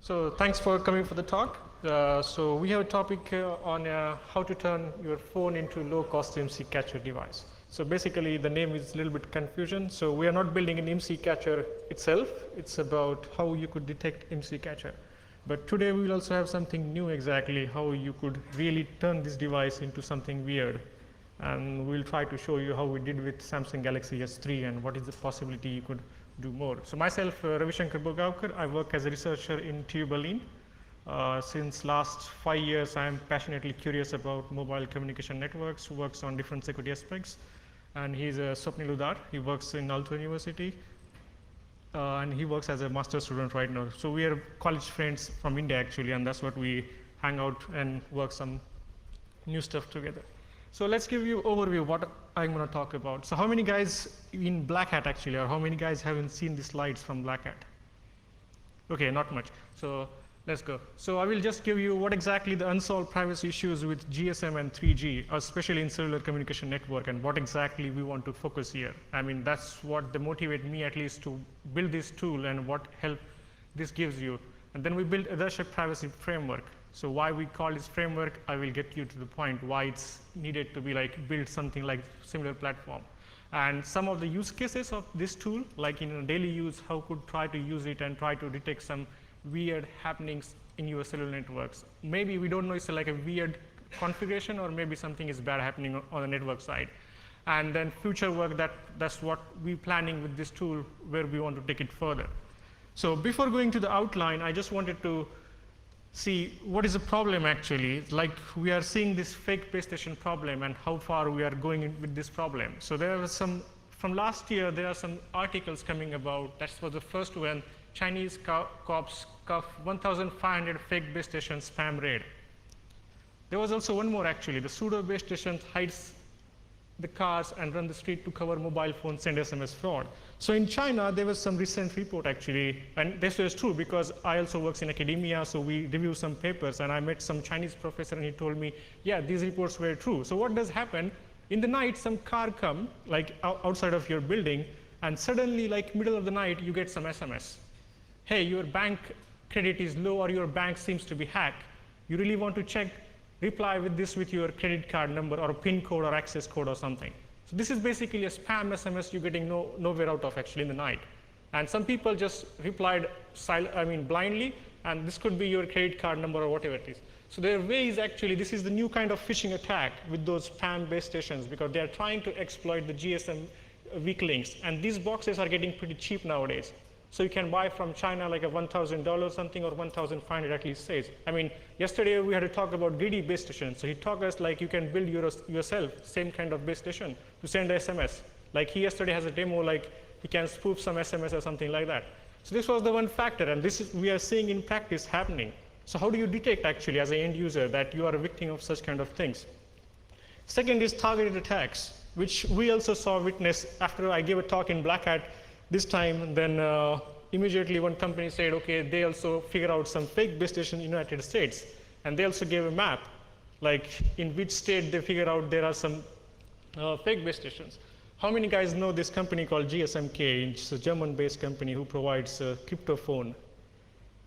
So thanks for coming for the talk. So we have a topic on how to turn your phone into low-cost MC catcher device. So basically, the name is a little bit confusion. So we are not building an MC catcher itself. It's about how you could detect MC catcher. But today we will also have something new exactly, how you could really turn this device into something weird. And we'll try to show you how we did with Samsung Galaxy S3 and what is the possibility you could do more. So myself, Ravishankar Bogavkar, I work as a researcher in TU Berlin. Since last 5 years, I am passionately curious about mobile communication networks, works on different security aspects. And he's Swapnil Udar. He works in Aalto University. And he works as a master's student right now. So we are college friends from India actually, and that's what we hang out and work some new stuff together. So let's give you overview what I'm going to talk about. So how many guys in Black Hat actually, or how many guys haven't seen the slides from Black Hat? Okay, not much. So let's go. So I will just give you what exactly the unsolved privacy issues with GSM and 3G, especially in cellular communication network, and what exactly we want to focus here. I mean, that's what motivated me at least to build this tool and what help this gives you. And then we built a Darshak privacy framework. So why we call this framework, I will get you to the point why it's needed to be like build something like similar platform. And some of the use cases of this tool, like in daily use, how could try to use it and try to detect some weird happenings in your cellular networks. Maybe we don't know it's like a weird configuration, or maybe something is bad happening on the network side. And then future work, that's what we're planning with this tool, where we want to take it further. So before going to the outline, I just wanted to see what is the problem actually. Like we are seeing this fake base station problem and how far we are going with this problem. So there was some, from last year, there are some articles coming about. That was the first one. Chinese cops cuff 1,500 fake base station spam raid. There was also one more actually. The pseudo base station hides the cars and run the street to cover mobile phone send SMS fraud. So in China, there was some recent report actually, and this was true because I also work in academia, so we review some papers, and I met some Chinese professor and he told me, yeah, these reports were true. So what does happen? In the night, some car come like outside of your building, and suddenly like middle of the night, you get some SMS. Hey, your bank credit is low, or your bank seems to be hacked. You really want to check, reply with this with your credit card number or a PIN code or access code or something. So this is basically a spam SMS you're getting nowhere out of actually in the night. And some people just replied blindly, and this could be your credit card number or whatever it is. So there are ways actually, this is the new kind of phishing attack with those spam base stations, because they are trying to exploit the GSM weak links. And these boxes are getting pretty cheap nowadays. So you can buy from China like a $1,000 something, or 1,500 at least says. I mean, yesterday we had to talk about greedy base station. So he taught us like you can build yourself same kind of base station to send SMS. Like he yesterday has a demo like he can spoof some SMS or something like that. So this was the one factor, and this is we are seeing in practice happening. So how do you detect actually as an end user that you are a victim of such kind of things? Second is targeted attacks, which we also saw witness after I gave a talk in Black Hat this time. Then immediately one company said, okay, they also figured out some fake base station in the United States. And they also gave a map, like in which state they figured out there are some fake base stations. How many guys know this company called GSM K? It's a German-based company who provides a crypto phone.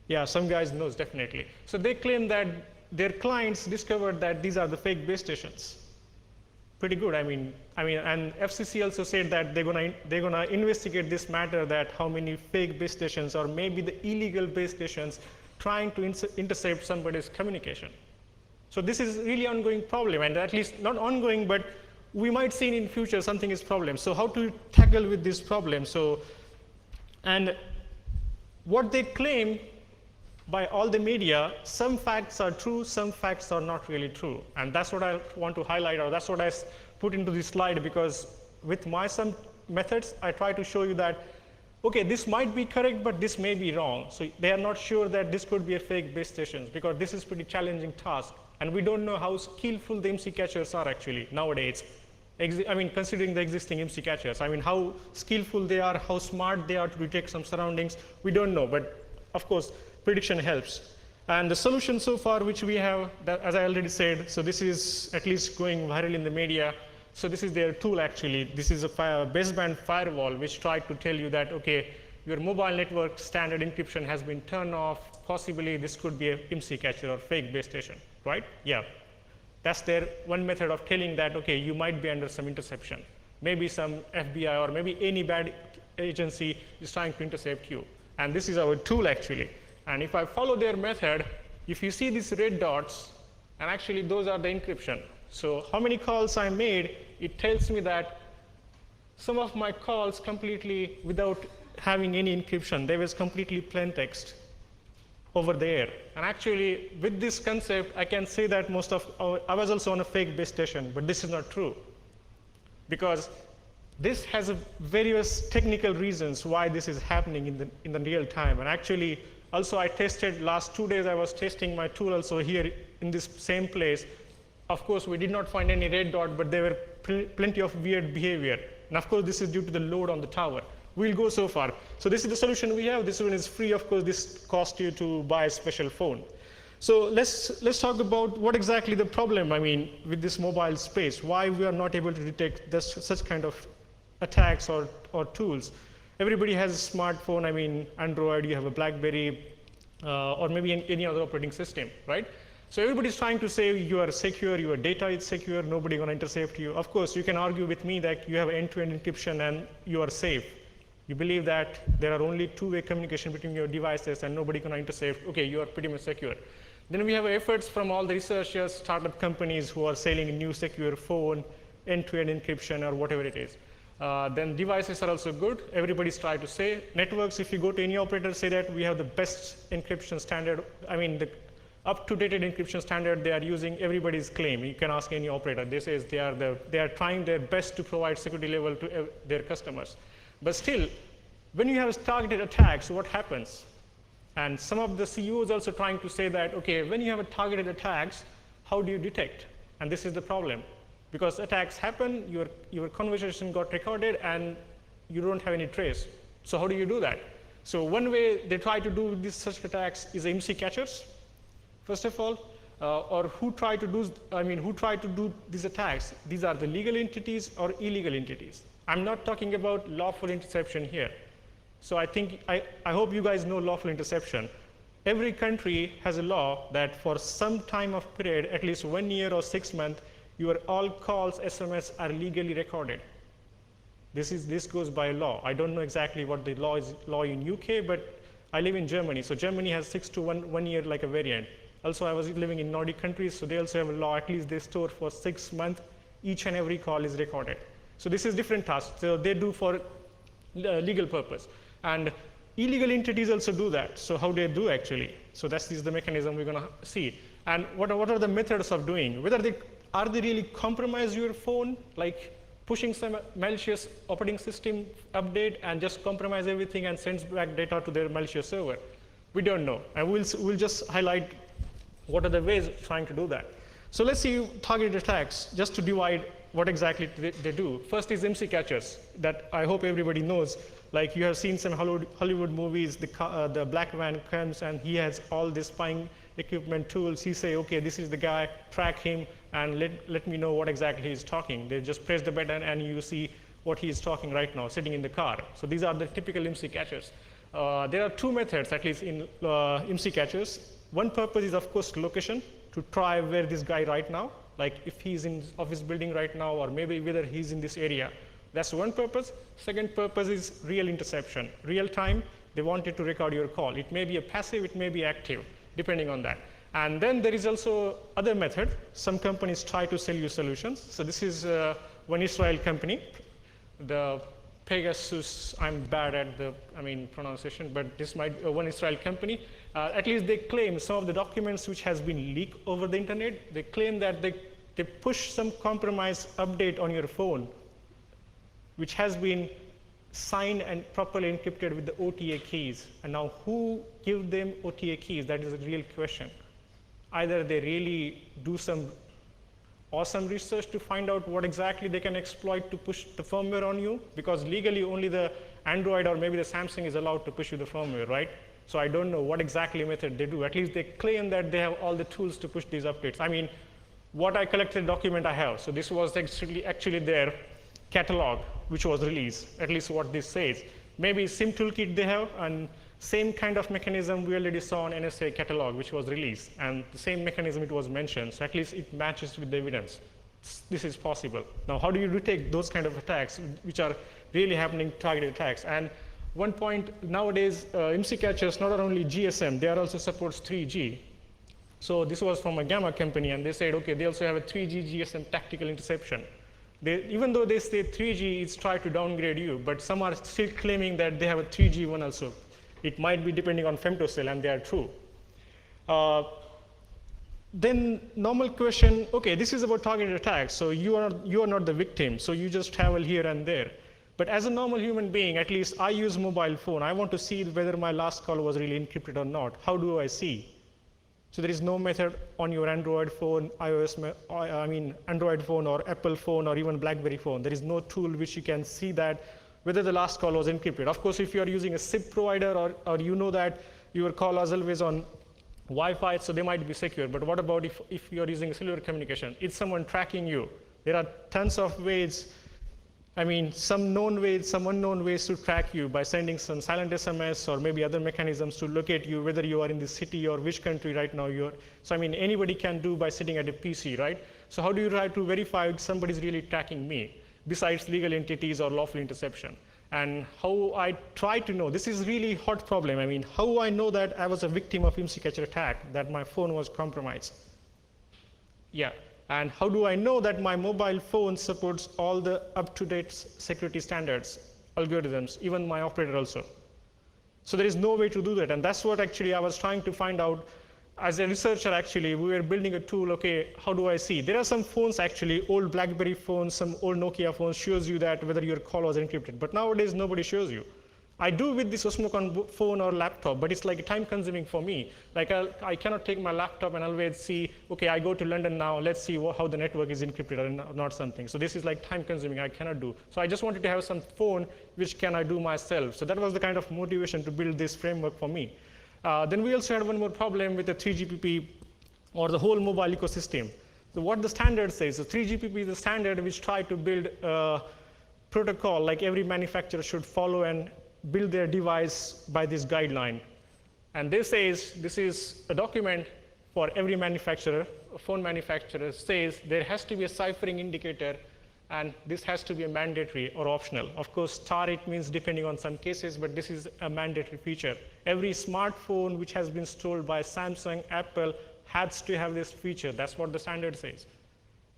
Yeah, some guys knows definitely. So they claim that their clients discovered that these are the fake base stations. Pretty good. I mean, and FCC also said that they're gonna investigate this matter, that how many fake base stations or maybe the illegal base stations trying to intercept somebody's communication. So this is really ongoing problem, and at least not ongoing, but we might see in future something is problem. So how to tackle with this problem? So, and what they claim by all the media, some facts are true, some facts are not really true. And that's what I want to highlight, or that's what I put into this slide, because with some methods, I try to show you that, okay, this might be correct, but this may be wrong. So they are not sure that this could be a fake base station, because this is pretty challenging task. And we don't know how skillful the MC catchers are actually nowadays. Considering the existing MC catchers, how skillful they are, how smart they are to detect some surroundings, we don't know. But of course, prediction helps. And the solution so far, which we have, as I already said, so this is at least going viral in the media. So this is their tool actually. This is a baseband firewall, which tried to tell you that, okay, your mobile network standard encryption has been turned off. Possibly this could be a IMSI catcher or fake base station, right? Yeah. That's their one method of telling that, okay, you might be under some interception. Maybe some FBI or maybe any bad agency is trying to intercept you. And this is our tool actually. And if I follow their method, if you see these red dots, and actually those are the encryption. So how many calls I made, it tells me that some of my calls completely without having any encryption, they was completely plain text over the air. And actually with this concept, I can say that I was also on a fake base station, but this is not true. Because this has various technical reasons why this is happening in the real time. And actually, also I tested last 2 days, I was testing my tool also here in this same place. Of course, we did not find any red dot, but there were plenty of weird behavior. And of course, this is due to the load on the tower. We'll go so far. So this is the solution we have. This one is free. Of course, this costs you to buy a special phone. So let's talk about what exactly the problem, with this mobile space, why we are not able to detect such kind of attacks or tools. Everybody has a smartphone, Android, you have a BlackBerry, or maybe any other operating system, right? So everybody's trying to say you are secure, your data is secure, nobody gonna intercept you. Of course, you can argue with me that you have end-to-end encryption and you are safe. You believe that there are only two-way communication between your devices and nobody gonna intercept. Okay, you are pretty much secure. Then we have efforts from all the researchers, startup companies who are selling a new secure phone, end-to-end encryption or whatever it is. Then devices are also good. Everybody's trying to say. Networks, if you go to any operator, say that we have the best encryption standard. The up-to-date encryption standard they are using, everybody's claim. You can ask any operator. They say they are trying their best to provide security level to their customers. But still, when you have targeted attacks, what happens? And some of the CEOs also trying to say that, okay, when you have a targeted attacks, how do you detect? And this is the problem. Because attacks happen, your conversation got recorded, and you don't have any trace. So how do you do that? So one way they try to do such attacks is IMSI catchers, first of all, or who try to do these attacks. These are the legal entities or illegal entities. I'm not talking about lawful interception here. So I hope you guys know lawful interception. Every country has a law that for some time of period, at least 1 year or 6 months, your all calls, SMS are legally recorded. This goes by law. I don't know exactly what the law is in UK, but I live in Germany. So Germany has 6 to 1 year like a variant. Also, I was living in Nordic countries, so they also have a law, at least they store for 6 months, each and every call is recorded. So this is different task. So they do for legal purpose. And illegal entities also do that. So how they do actually? So this is the mechanism we're gonna see. And what are the methods of doing? Are they really compromise your phone, like pushing some malicious operating system update and just compromise everything and sends back data to their malicious server? We don't know. And we'll just highlight what are the ways of trying to do that. So let's see targeted attacks, just to divide what exactly they do. First is IMSI catchers that I hope everybody knows. Like you have seen some Hollywood movies, the black van comes and he has all this spying equipment tools. He say, okay, this is the guy, track him and let me know what exactly he's talking. They just press the button and you see what he's talking right now, sitting in the car. So these are the typical IMSI catchers. There are two methods, at least in IMSI catchers. One purpose is, of course, location, to try where this guy right now, like if he's in office building right now, or maybe whether he's in this area. That's one purpose. Second purpose is real interception. Real time, they wanted to record your call. It may be a passive, it may be active, depending on that. And then there is also other method. Some companies try to sell you solutions. So this is one Israel company, the Pegasus. I'm bad at the pronunciation, but this might be one Israel company. At least they claim some of the documents which has been leaked over the internet. They claim that they push some compromise update on your phone, which has been signed and properly encrypted with the OTA keys. And now who give them OTA keys? That is a real question. Either they really do some awesome research to find out what exactly they can exploit to push the firmware on you, because legally only the Android or maybe the Samsung is allowed to push you the firmware, right? So I don't know what exactly method they do. At least they claim that they have all the tools to push these updates. What I collected document I have. So this was actually their catalog, which was released, at least what this says. maybe SIM toolkit they have, and same kind of mechanism we already saw on NSA catalog, which was released, and the same mechanism it was mentioned, so at least it matches with the evidence. This is possible. Now, how do you retake those kind of attacks, which are really happening, targeted attacks? And one point, nowadays, MC catchers not only GSM, they are also supports 3G. So this was from a Gamma company, and they said, okay, they also have a 3G GSM tactical interception. Even though they say 3G, it's try to downgrade you, but some are still claiming that they have a 3G one also. It might be depending on femtocell, and they are true. Then normal question, okay, this is about targeted attacks, so you are not the victim, so you just travel here and there. But as a normal human being, at least I use mobile phone. I want to see whether my last call was really encrypted or not. How do I see? So there is no method on your Android phone, Android phone or Apple phone or even BlackBerry phone. There is no tool which you can see that whether the last call was encrypted. Of course, if you are using a SIP provider or you know that your call is always on Wi-Fi, so they might be secure. But what about if you are using cellular communication? It's someone tracking you. There are tons of ways, some known ways, some unknown ways to track you by sending some silent SMS or maybe other mechanisms to locate you, whether you are in the city or which country right now you're. So anybody can do by sitting at a PC, right? So how do you try to verify if somebody's really tracking me, besides legal entities or lawful interception? And how I try to know, this is really hot problem. How I know that I was a victim of IMSI catcher attack, that my phone was compromised? Yeah. And how do I know that my mobile phone supports all the up-to-date security standards, algorithms, even my operator also? So there is no way to do that. And that's what actually I was trying to find out. As a researcher, actually, we were building a tool, okay, how do I see? There are some phones, actually, old BlackBerry phones, some old Nokia phones shows you that whether your call was encrypted. But nowadays, nobody shows you. I do with this Osmocon phone or laptop, but it's like time consuming for me. Like I cannot take my laptop and always see, okay, I go to London now, let's see how the network is encrypted or not something. So this is like time consuming, I cannot do. So I just wanted to have some phone which can I do myself. So that was the kind of motivation to build this framework for me. Then we also had one more problem with the 3GPP or the whole mobile ecosystem. So what the standard says, so 3GPP is the standard which try to build a protocol like every manufacturer should follow and build their device by this guideline. And this is a document for every manufacturer. A phone manufacturer says there has to be a ciphering indicator, and this has to be a mandatory or optional. Of course, star it means depending on some cases, but this is a mandatory feature. Every smartphone which has been sold by Samsung, Apple, has to have this feature. That's what the standard says.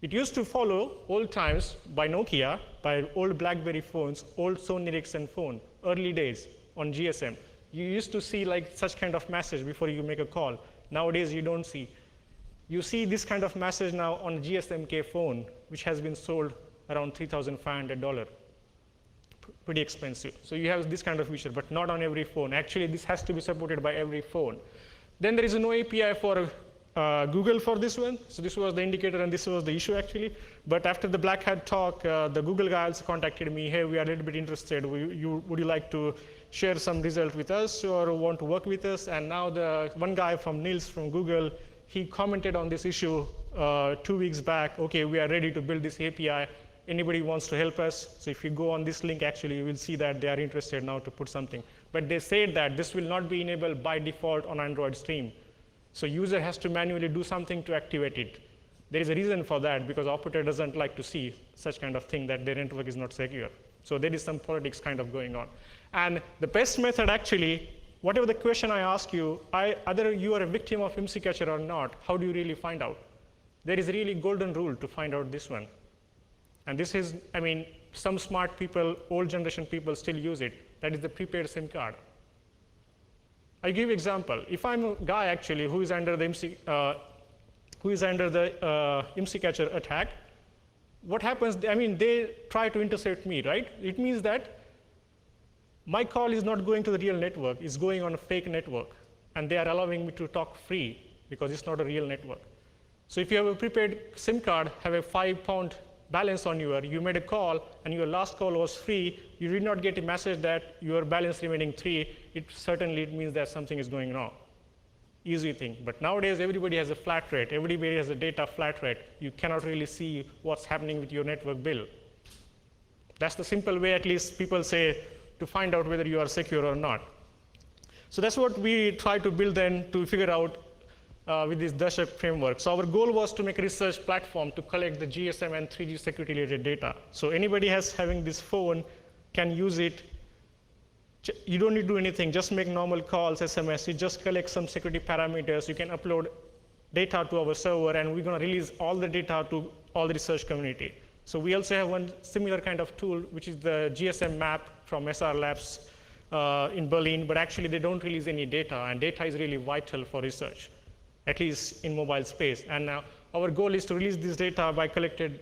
It used to follow old times by Nokia, by old BlackBerry phones, old Sony Ericsson phone, early days on GSM. You used to see like such kind of message before you make a call. Nowadays, you don't see. You see this kind of message now on GSMK phone, which has been sold around $3,500. Pretty expensive. So you have this kind of feature, but not on every phone. Actually, this has to be supported by every phone. Then there is no API for Google for this one. So this was the indicator, and this was the issue actually. But after the Black Hat talk, the Google guy also contacted me. Hey, we are a little bit interested. Would you like to share some result with us or want to work with us? And now the one guy from Niels from Google, he commented on this issue 2 weeks back. Okay, we are ready to build this API. Anybody wants to help us? So if you go on this link, actually, you will see that they are interested now to put something. But they said that this will not be enabled by default on Android Stream. So user has to manually do something to activate it. There is a reason for that, because operator doesn't like to see such kind of thing that their network is not secure. So there is some politics kind of going on. And the best method actually, whatever the question I ask you, either you are a victim of IMSI catcher or not, how do you really find out? There is a really golden rule to find out this one. And this is, some smart people, old generation people still use it. That is the prepaid SIM card. I give example. If I'm a guy actually who is under the IMSI catcher attack, what happens? They try to intercept me, right? It means that my call is not going to the real network; it's going on a fake network, and they are allowing me to talk free because it's not a real network. So if you have a prepaid SIM card, have a £5 balance on you made a call and your last call was free, you did not get a message that your balance remaining 3, it means that something is going wrong. Easy thing. But nowadays, everybody has a flat rate. Everybody has a data flat rate. You cannot really see what's happening with your network bill. That's the simple way, at least people say, to find out whether you are secure or not. So that's what we try to build then to figure out with this Darshak framework. So our goal was to make a research platform to collect the GSM and 3G security related data. So anybody having this phone can use it. You don't need to do anything, just make normal calls, SMS, you just collect some security parameters, you can upload data to our server, and we're going to release all the data to all the research community. So we also have one similar kind of tool, which is the Gsm Map from SR Labs in Berlin, but actually they don't release any data, and data is really vital for research, at least in mobile space. And our goal is to release this data by collected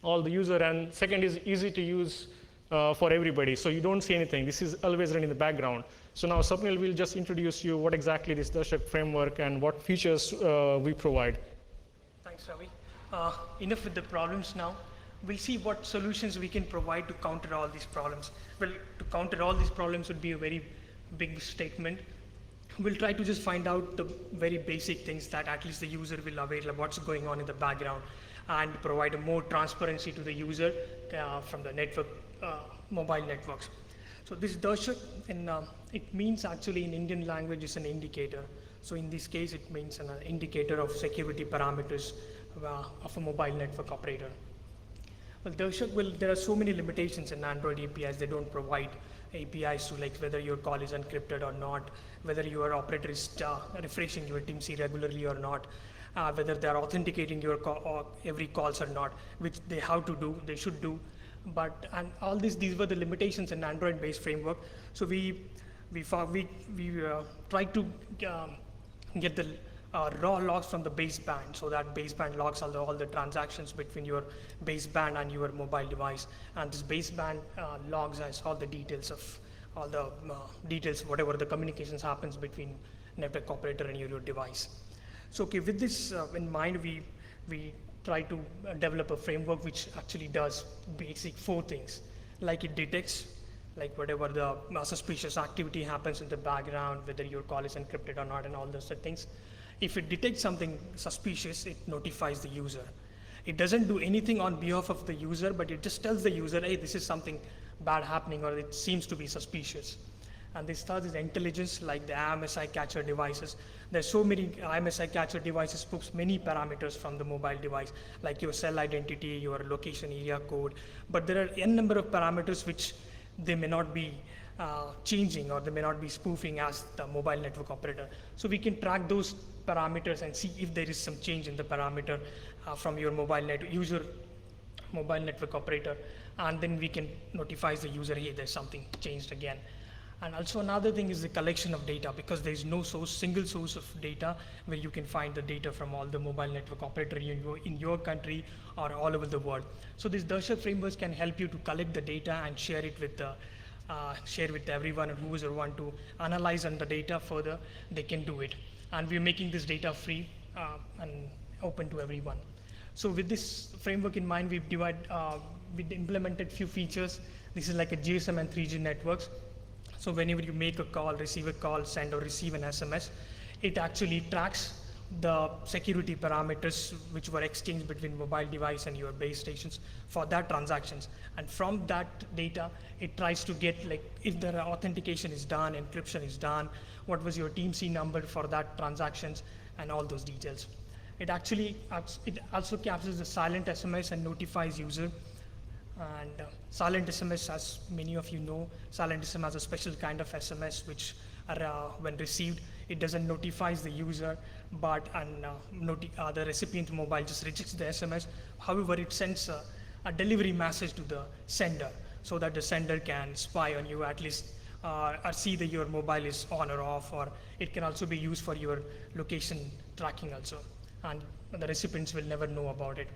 all the user, and second is easy to use for everybody, so you don't see anything. This is always running in the background. So now Swapnil will just introduce you what exactly this Darshak framework and what features we provide. Thanks, Ravi. Enough with the problems now. We'll see what solutions we can provide to counter all these problems. Well, to counter all these problems would be a very big statement. We'll try to just find out the very basic things that at least the user will aware of what's going on in the background, and provide a more transparency to the user from the network, mobile networks. So this Darshak, and it means actually in Indian language is an indicator. So in this case, it means an indicator of security parameters of a mobile network operator. Well, Darshak there are so many limitations in Android APIs. They don't provide APIs to like whether your call is encrypted or not, whether your operator is refreshing your TIMC regularly or not, whether they are authenticating your every calls or not, which they have to do, they should do. But and all these were the limitations in Android-based framework. So we tried to get the raw logs from the baseband, so that baseband logs all the transactions between your baseband and your mobile device. And this baseband logs has all the details of whatever the communications happens between network operator and your device. So okay, with this in mind, we try to develop a framework which actually does basic 4 things. Like it detects, like whatever the suspicious activity happens in the background, whether your call is encrypted or not, and all those things. If it detects something suspicious, it notifies the user. It doesn't do anything on behalf of the user, but it just tells the user, hey, this is something bad happening, or it seems to be suspicious. And this starts with intelligence, like the IMSI catcher devices. There's so many IMSI catcher devices poops many parameters from the mobile device, like your cell identity, your location area code. But there are n number of parameters which they may not be changing, or they may not be spoofing as the mobile network operator. So we can track those parameters and see if there is some change in the parameter from your mobile network operator, and then we can notify the user, hey, there's something changed again. And also another thing is the collection of data, because there is no single source of data where you can find the data from all the mobile network operator in your country or all over the world. So these Darshak frameworks can help you to collect the data and share it with everyone, and whoever want to analyze on the data further, they can do it. And we're making this data free and open to everyone. So with this framework in mind, we've implemented few features. This is like a GSM and 3G networks. So whenever you make a call, receive a call, send or receive an SMS, it actually tracks the security parameters which were exchanged between mobile device and your base stations for that transactions. And from that data, it tries to get like if the authentication is done, encryption is done, what was your TMC number for that transactions, and all those details. It also captures the silent SMS and notifies user. And Silent SMS, as many of you know, Silent SMS has a special kind of SMS which when received, it doesn't notify the user, but the recipient mobile just rejects the SMS. However, it sends a delivery message to the sender, so that the sender can spy on you, at least or see that your mobile is on or off, or it can also be used for your location tracking also. And the recipients will never know about it.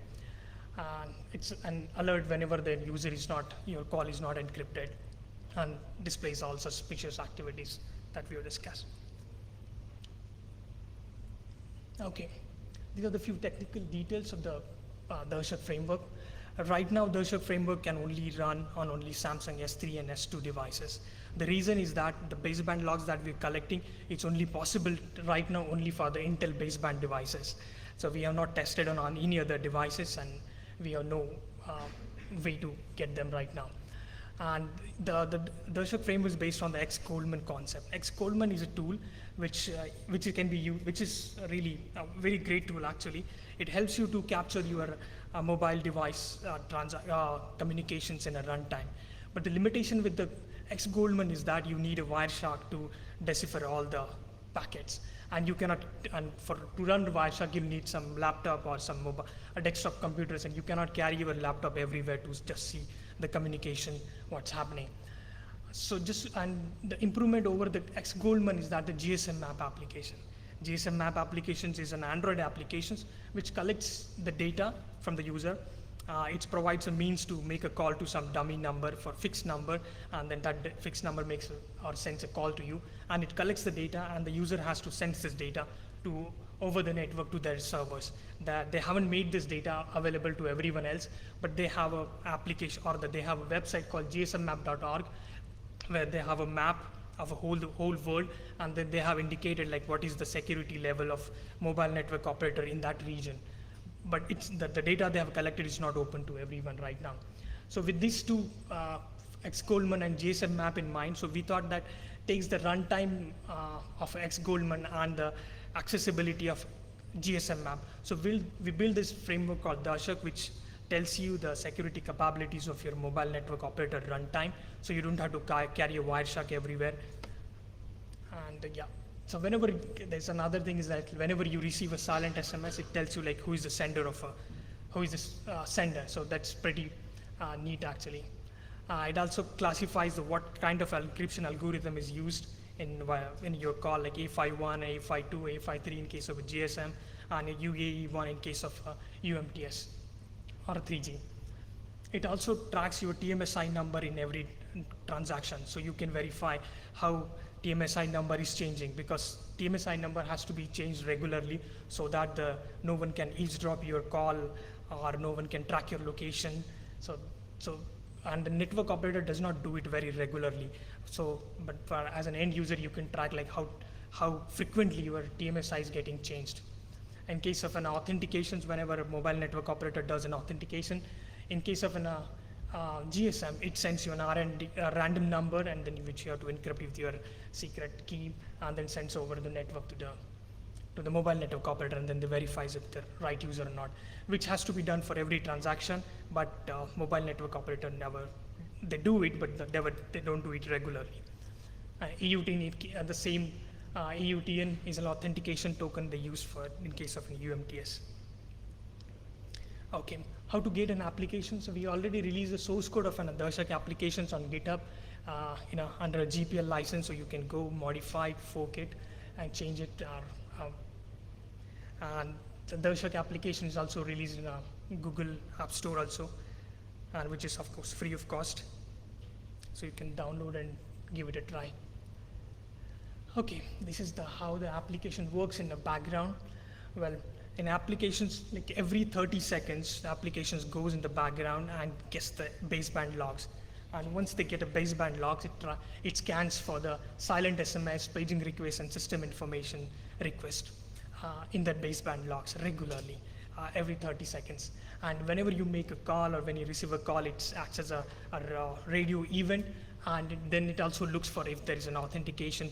It's an alert whenever your call is not encrypted, and displays all suspicious activities that we have discussed. Okay, these are the few technical details of the Darshak framework. Right now, Darshak framework can only run on only Samsung S3 and S2 devices. The reason is that the baseband logs that we're collecting, it's only possible right now only for the Intel baseband devices. So we have not tested on any other devices, and we have no way to get them right now. And the Darshak frame was based on the X-Goldman concept. X-Goldman is a tool which can be used, which is really a very great tool actually. It helps you to capture your mobile device communications in a runtime. But the limitation with the X-Goldman is that you need a Wireshark to decipher all the packets. And you cannot, to run Wireshark, you need some laptop or some a desktop computers, and you cannot carry your laptop everywhere to just see the communication, what's happening. So and the improvement over the X-Goldman is that the Gsm Map application. Gsm Map applications is an Android application which collects the data from the user. It provides a means to make a call to some dummy number for fixed number, and then that fixed number makes or sends a call to you, and it collects the data, and the user has to send this data to over the network to their servers. That they haven't made this data available to everyone else, but they have a application, or that they have a website called gsmmap.org, where they have a map of a whole world, and then they have indicated like what is the security level of mobile network operator in that region. But it's the data they have collected is not open to everyone right now. So with these two, X-Goldman and Gsm Map in mind, so we thought that takes the runtime of X-Goldman and the accessibility of Gsm Map. So we build this framework called Darshak, which tells you the security capabilities of your mobile network operator runtime, so you don't have to carry a Wireshark everywhere. And yeah. So whenever, there's another thing is that whenever you receive a silent SMS, it tells you like who is the sender of who is this sender. So that's pretty neat actually. It also classifies what kind of encryption algorithm is used in your call, like A51, A52, A53 in case of a GSM, and a UAE1 in case of UMTS or 3G. It also tracks your TMSI number in every transaction, so you can verify how TMSI number is changing, because TMSI number has to be changed regularly so that no one can eavesdrop your call or no one can track your location. And the network operator does not do it very regularly. So, but as an end user, you can track like how frequently your TMSI is getting changed. In case of an authentications, whenever a mobile network operator does an authentication, in case of an GSM, it sends you a random number, and then which you have to encrypt with your secret key, and then sends over the network to the mobile network operator, and then they verifies if the right user or not, which has to be done for every transaction. But mobile network operator they do it, but they don't do it regularly. EUTN, the same EUTN is an authentication token they use for in case of an UMTS. Okay, how to get an application? So we already released the source code of an Darshak applications on GitHub, under a GPL license, so you can go modify it, fork it, and change it. And the Darshak application is also released in a Google App Store also, and which is of course free of cost. So you can download and give it a try. Okay, this is how the application works in the background. Well, in applications, like every 30 seconds, the applications goes in the background and gets the baseband logs. And once they get a baseband logs, it scans for the silent SMS, paging request, and system information request in that baseband logs regularly, every 30 seconds. And whenever you make a call or when you receive a call, it acts as a radio event, and then it also looks for if there is an authentication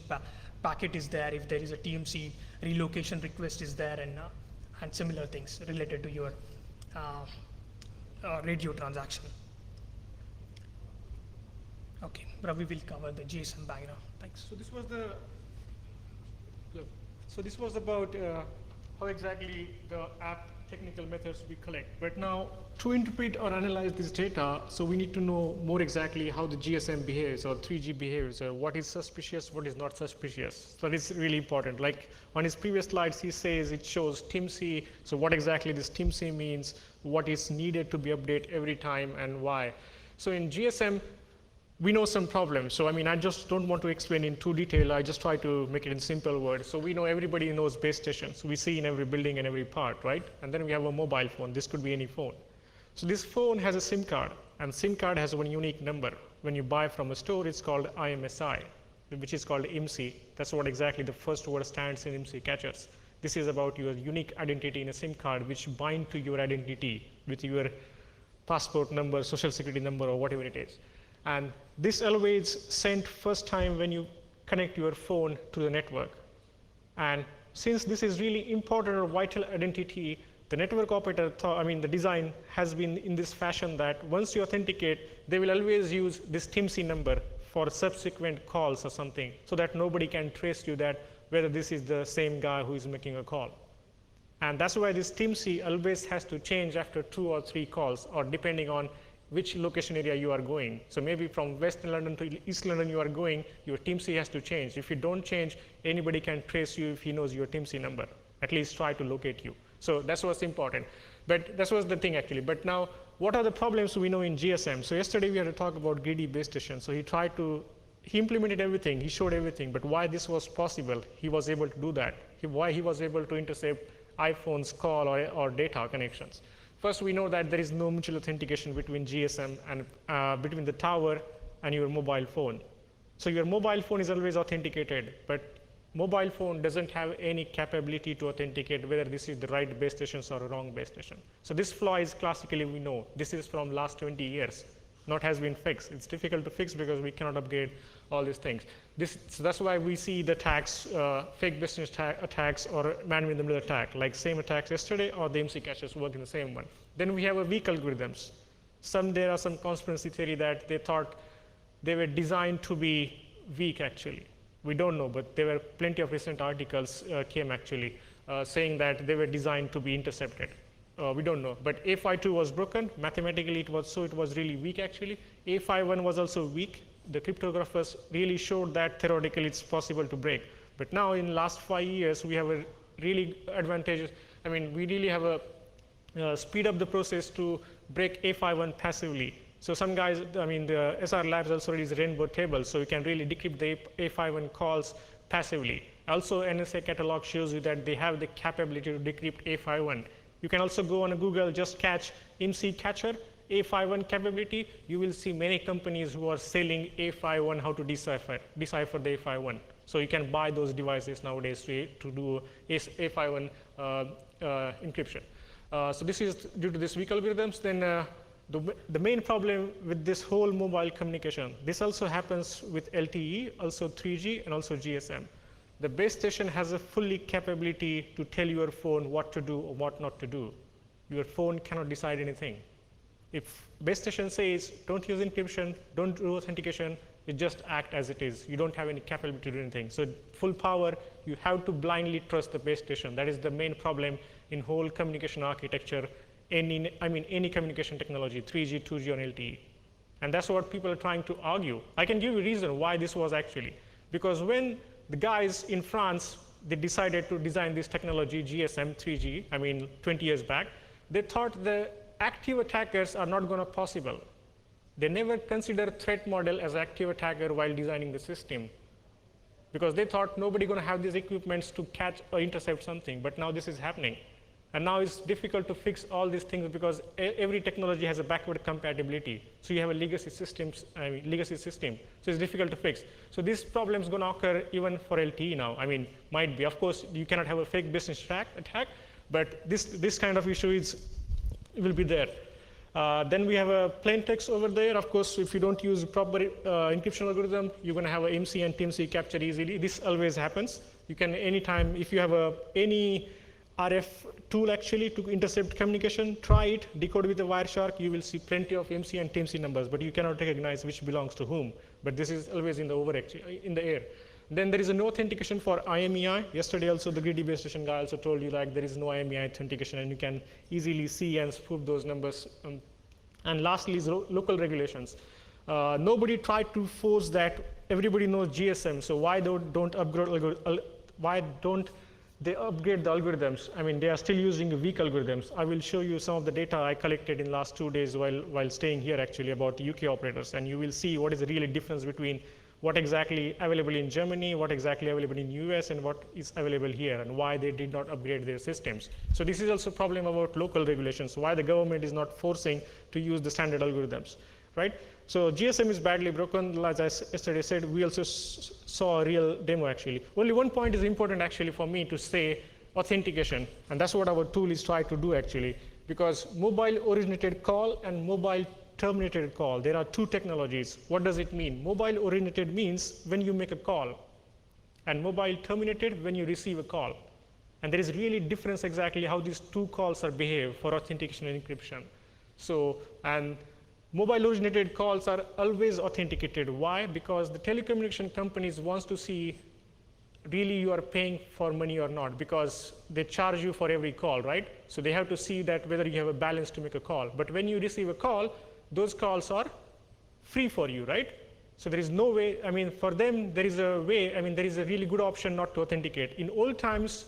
packet is there, if there is a TMC relocation request is there, and similar things related to your radio transaction. Okay, Ravi will cover the GSM background. Thanks. So this was about how exactly the app technical methods we collect. But now, to interpret or analyze this data, so we need to know more exactly how the GSM behaves or 3G behaves, or what is suspicious, what is not suspicious. So it's really important. Like on his previous slides, he says it shows TIMC. So what exactly this TIMC means, what is needed to be updated every time, and why. So in GSM, we know some problems. So I mean, I just don't want to explain in too detail. I just try to make it in simple words. So we know everybody knows base stations. We see in every building and every part, right? And then we have a mobile phone. This could be any phone. So this phone has a SIM card, and SIM card has one unique number. When you buy from a store, it's called IMSI, which is called IMSI. That's what exactly the first word stands in IMSI catchers. This is about your unique identity in a SIM card, which bind to your identity with your passport number, social security number, or whatever it is. And this always sent first time when you connect your phone to the network. And since this is really important or vital identity, the network operator, the design has been in this fashion that once you authenticate, they will always use this TIMC number for subsequent calls or something, so that nobody can trace you that whether this is the same guy who is making a call. And that's why this TIMC always has to change after 2 or 3 calls, or depending on which location area you are going. So maybe from West London to East London you are going, your TIMC has to change. If you don't change, anybody can trace you if he knows your TIMC number, at least try to locate you. So that's what's important. But that was the thing actually. But now, what are the problems we know in GSM? So yesterday we had to talk about greedy base station. So he implemented everything, he showed everything, but why this was possible, he was able to do that. Why he was able to intercept iPhone's call or data connections. First, we know that there is no mutual authentication between GSM and between the tower and your mobile phone. So your mobile phone is always authenticated, but mobile phone doesn't have any capability to authenticate whether this is the right base stations or a wrong base station. So this flaw is classically, we know, this is from last 20 years, not has been fixed. It's difficult to fix because we cannot upgrade all these things. So that's why we see the attacks, fake business attacks or man-in-the-middle attack, like same attacks yesterday, or the MC caches work in the same one. Then we have a weak algorithms. There are some conspiracy theory that they thought they were designed to be weak actually. We don't know, but there were plenty of recent articles came actually saying that they were designed to be intercepted. We don't know, but A52 was broken. Mathematically, it was really weak actually. A51 was also weak. The cryptographers really showed that theoretically it's possible to break. But now in last 5 years, we have a really advantageous, we really have a speed up the process to break A51 passively. So some guys, the SR Labs also released a rainbow table, so you can really decrypt the A51 calls passively. Also, NSA catalog shows you that they have the capability to decrypt A51. You can also go on Google, just catch MC catcher, A51 capability. You will see many companies who are selling A51, how to decipher the A51. So you can buy those devices nowadays to do A51 encryption. So this is due to this weak algorithms. Then the main problem with this whole mobile communication, this also happens with LTE, also 3G, and also GSM. The base station has a fully capability to tell your phone what to do or what not to do. Your phone cannot decide anything. If base station says, don't use encryption, don't do authentication, it just act as it is. You don't have any capability to do anything. So full power, you have to blindly trust the base station. That is the main problem in whole communication architecture, any communication technology, 3G, 2G, or LTE. And that's what people are trying to argue. I can give you a reason why this was actually. Because when the guys in France, they decided to design this technology, GSM 3G, 20 years back, they thought the active attackers are not going to possible. They never considered threat model as active attacker while designing the system, because they thought nobody going to have these equipments to catch or intercept something. But now this is happening. And now it's difficult to fix all these things because every technology has a backward compatibility. So you have a legacy system. So it's difficult to fix. So this problem is going to occur even for LTE now. Might be. Of course, you cannot have a fake business attack, but this kind of issue will be there. Then we have a plain text over there. Of course, if you don't use proper encryption algorithm, you're going to have a MC and TIMC capture easily. This always happens. You can anytime, if you have any RF tool actually to intercept communication, try it, decode with a Wireshark, you will see plenty of MC and TIMC numbers, but you cannot recognize which belongs to whom. But this is always in the air. Then there is no authentication for IMEI. Yesterday also the greedy base station guy also told you like there is no IMEI authentication, and you can easily see and spoof those numbers. And lastly is local regulations. Nobody tried to force that. Everybody knows GSM, so why don't they upgrade the algorithms? They are still using weak algorithms. I will show you some of the data I collected in the last 2 days while staying here actually about UK operators, and you will see what is the real difference between what exactly available in Germany, what exactly available in US, and what is available here, and why they did not upgrade their systems. So this is also a problem about local regulations, why the government is not forcing to use the standard algorithms, right? So GSM is badly broken. As I yesterday said, we also saw a real demo actually. Only one point is important actually for me to say, authentication, and that's what our tool is trying to do actually, because mobile originated call and mobile terminated call. There are two technologies. What does it mean? Mobile oriented means when you make a call, and mobile terminated when you receive a call. And there is really difference exactly how these two calls are behave for authentication and encryption. So, and mobile originated calls are always authenticated. Why? Because the telecommunication companies wants to see really you are paying for money or not, because they charge you for every call, right? So they have to see that whether you have a balance to make a call. But when you receive a call, those calls are free for you, right? So there is no way, I mean, for them, there is a way, I mean, there is a really good option not to authenticate. In old times,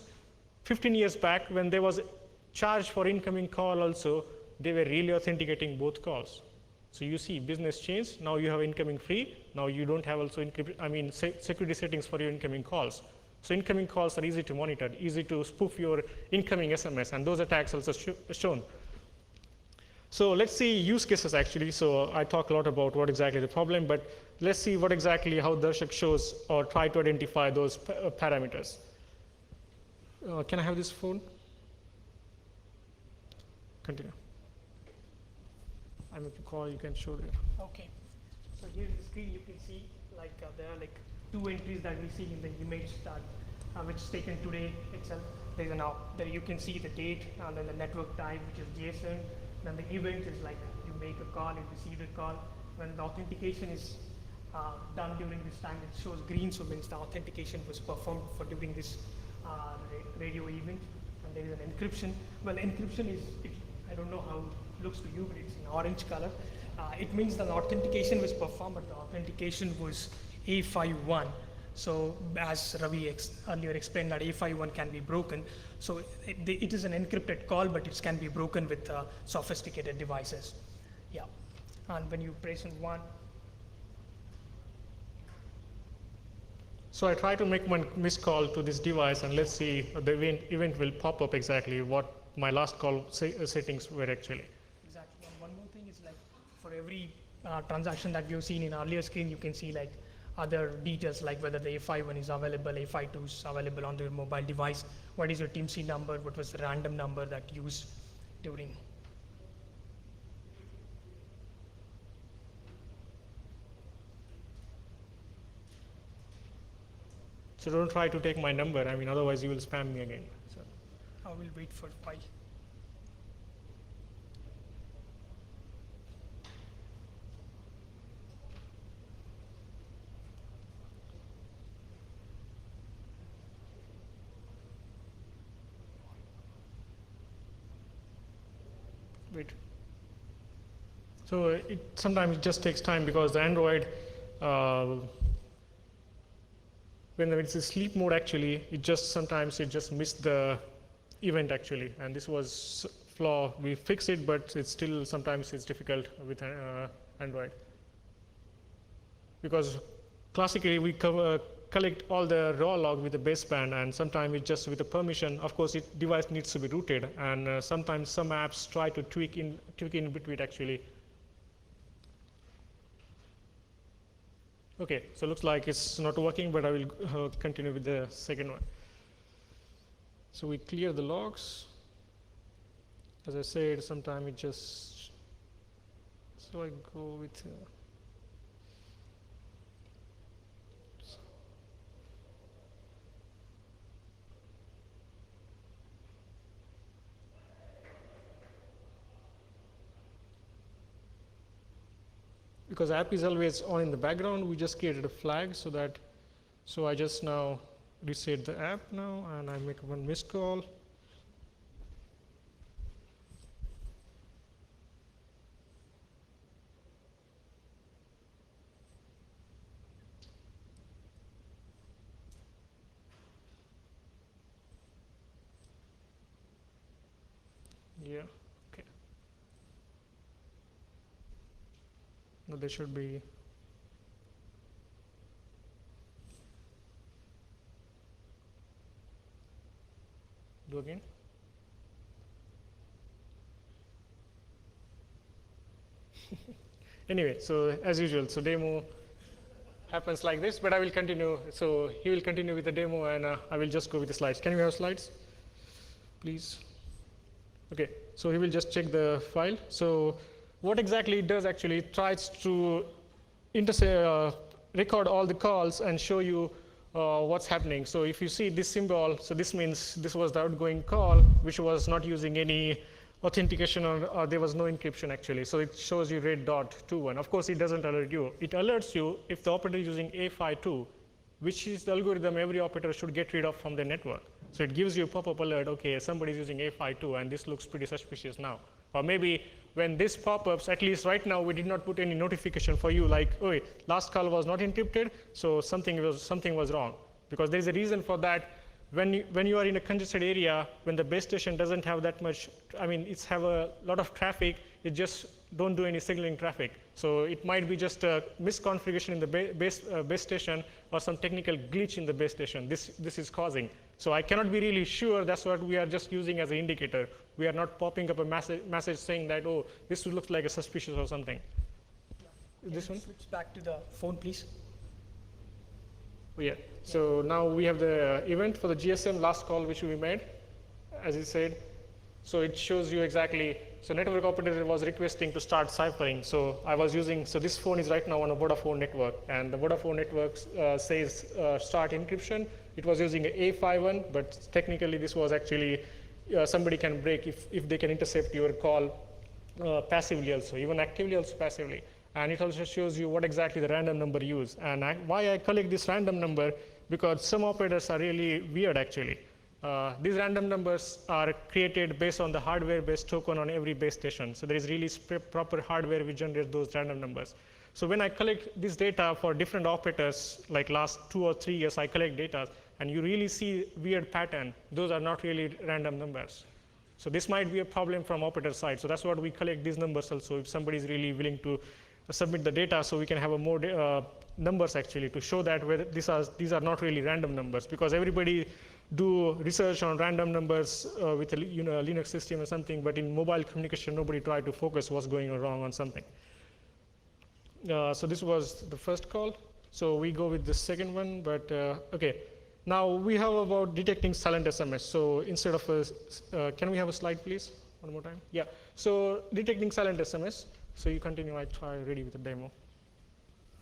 15 years back, when there was charge for incoming call also, they were really authenticating both calls. So you see, business changed. Now you have incoming free. Now you don't have also security settings for your incoming calls. So incoming calls are easy to monitor, easy to spoof your incoming SMS, and those attacks also shown. So let's see use cases actually. So I talk a lot about what exactly the problem, but let's see what exactly how Darshak shows or try to identify those parameters. Can I have this phone? Continue. I make a call, you can show there. Okay. So here in the screen you can see like there are like two entries that we see in the image that which is taken today itself. There you can see the date and then the network type, which is JSON. Then the event is like you make a call, you receive a call. When the authentication is done during this time, it shows green, so means the authentication was performed for during this radio event. And there is an encryption. Well, encryption is, I don't know how it looks to you, but it's in orange color. It means that the authentication was performed, but the authentication was A51. So as Ravi earlier explained, that A51 can be broken. So it is an encrypted call, but it can be broken with sophisticated devices. Yeah. And when you press on one. So I try to make one missed call to this device, and let's see the event will pop up exactly what my last call settings were actually. Exactly. And one more thing is like for every transaction that we've seen in earlier screen, you can see like other details like whether the A51 is available, A52 is available on your mobile device, what is your TMC number, what was the random number that you used during. So don't try to take my number, I mean, otherwise you will spam me again. So. I will wait for 5. Wait. So sometimes it just takes time because the Android, when it's in sleep mode actually, sometimes it just missed the event actually, and this was flaw. We fix it, but it's still sometimes it's difficult with Android, because classically we collect all the raw log with the baseband, and sometimes it just with the permission. Of course, device needs to be rooted, and sometimes some apps try to tweak in between actually. Okay, so looks like it's not working, but I will continue with the second one. So we clear the logs. As I said, sometimes it just, so I go with, because app is always on in the background, we just created a flag so that, so I just now reset the app now, and I make one missed call. Yeah, okay. Now there should be, do again. Anyway, so as usual, so demo happens like this, but I will continue. So he will continue with the demo, and I will just go with the slides. Can we have slides, please? Okay, so he will just check the file. So what exactly it does actually, it tries to record all the calls and show you what's happening. So if you see this symbol, so this means this was the outgoing call, which was not using any authentication or there was no encryption actually. So it shows you red dot 21. Of course, it doesn't alert you. It alerts you if the operator is using A52, which is the algorithm every operator should get rid of from the network. So it gives you a pop-up alert, okay, somebody's using A52 and this looks pretty suspicious now. Or maybe when this pop-ups, at least right now, we did not put any notification for you like, oh, last call was not encrypted, so something was wrong. Because there's a reason for that. When you are in a congested area, when the base station doesn't have that much, I mean, it's have a lot of traffic, it just don't do any signaling traffic. So it might be just a misconfiguration in the base station or some technical glitch in the base station. This is causing. So I cannot be really sure. That's what we are just using as an indicator. We are not popping up a message saying that, oh, this looks like a suspicious or something. Yeah. This one? Switch back to the phone, please. Oh, yeah. So now we have the event for the GSM last call which we made, as you said. So it shows you exactly. So network operator was requesting to start ciphering. So I was using, so this phone is right now on a Vodafone network, and the Vodafone network says start encryption. It was using A51, but technically this was actually somebody can break if they can intercept your call passively also, even actively also passively. And it also shows you what exactly the random number used. And why I collect this random number, because some operators are really weird actually. These random numbers are created based on the hardware-based token on every base station. So there is really proper hardware which generates those random numbers. So when I collect this data for different operators, like last 2 or 3 years, I collect data, and you really see weird pattern. Those are not really random numbers. So this might be a problem from operator side. So that's what we collect these numbers also if somebody is really willing to submit the data, so we can have a more numbers actually to show that whether these are not really random numbers, because everybody do research on random numbers with a Linux system or something, but in mobile communication nobody tried to focus what's going wrong on something. So this was the first call. So we go with the second one, but okay. Now we have about detecting silent SMS. So instead of can we have a slide please? One more time. Yeah. So detecting silent SMS. So you continue, I try ready with the demo.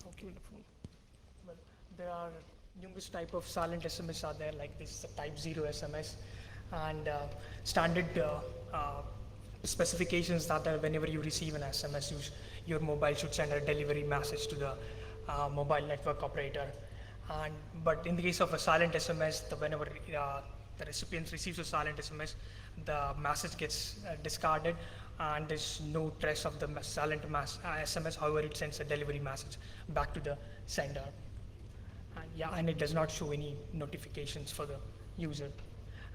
Okay. Well, there are numerous type of silent SMS are there, like this is a type 0 SMS, and standard specifications that are whenever you receive an SMS, your mobile should send a delivery message to the mobile network operator. But in the case of a silent SMS, whenever the recipient receives a silent SMS, the message gets discarded, and there's no trace of the silent SMS. However, it sends a delivery message back to the sender. And it does not show any notifications for the user.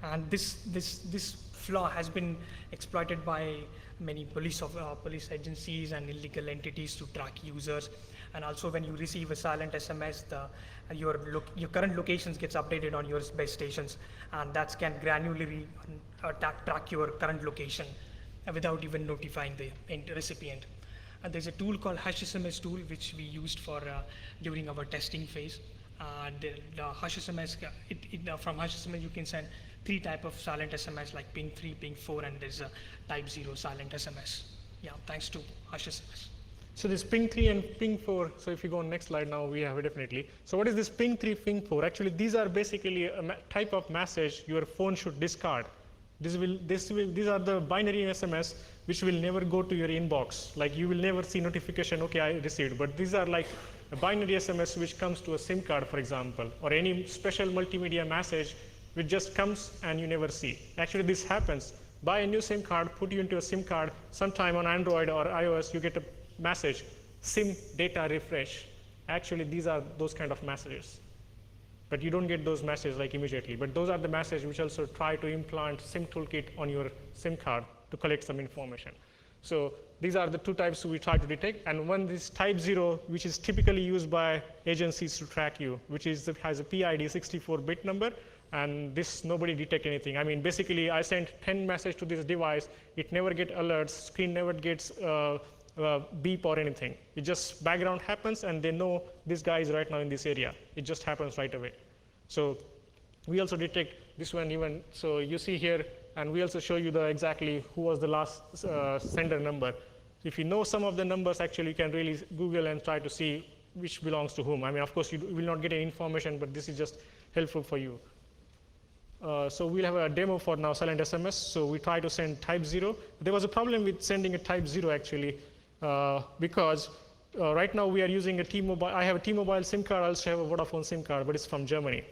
And this flaw has been exploited by many police agencies and illegal entities to track users. And also, when you receive a silent SMS, your current locations gets updated on your base stations, and that can granularly track your current location without even notifying the recipient. And there's a tool called HashSMS tool, which we used for during our testing phase. The HashSMS, from HashSMS you can send 3 types of silent SMS, like ping 3, ping 4, and there's a type 0 silent SMS. Yeah, thanks to HashSMS. So this ping 3 and ping 4, so if you go on next slide now, we have it definitely. So what is this ping 3, ping 4? Actually, these are basically a type of message your phone should discard. These are the binary SMS which will never go to your inbox. Like you will never see notification, okay, I received. But these are like a binary SMS which comes to a SIM card, for example, or any special multimedia message which just comes and you never see. Actually, this happens. Buy a new SIM card, put you into a SIM card. Sometime on Android or iOS, you get a message, SIM data refresh. Actually, these are those kind of messages. But you don't get those messages like immediately. But those are the messages which also try to implant SIM toolkit on your SIM card to collect some information. So these are the 2 types we try to detect. And one is type 0, which is typically used by agencies to track you, which has a PID 64-bit number. And this, nobody detect anything. I mean, basically, I sent 10 messages to this device. It never gets alerts. Screen never gets beep or anything. It just background happens, and they know this guy is right now in this area. It just happens right away. So we also detect this one even. So you see here, and we also show you exactly who was the last sender number. If you know some of the numbers, actually, you can really Google and try to see which belongs to whom. I mean, of course, you will not get any information, but this is just helpful for you. So we'll have a demo for now Silent SMS. So we try to send type 0. There was a problem with sending a type 0 actually, because right now we are using a T-Mobile. I have a T-Mobile SIM card. I also have a Vodafone SIM card, but it's from Germany.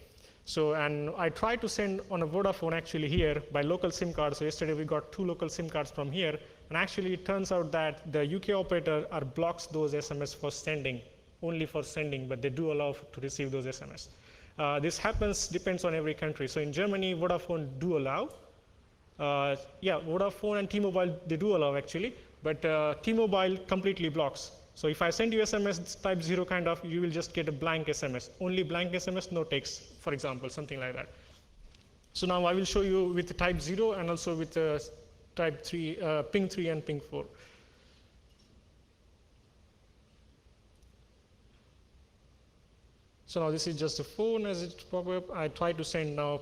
So, and I tried to send on a Vodafone actually here by local SIM card. So yesterday we got 2 local SIM cards from here. And actually it turns out that the UK operator blocks those SMS for sending, only for sending, but they do allow to receive those SMS. This happens, depends on every country. So in Germany, Vodafone do allow. Yeah, Vodafone and T-Mobile, they do allow actually, but T-Mobile completely blocks. So if I send you SMS type 0 kind of, you will just get a blank SMS. Only blank SMS, no text, for example, something like that. So now I will show you with the type 0 and also with type 3, ping 3 and ping 4. So now this is just a phone as it pop up. I try to send now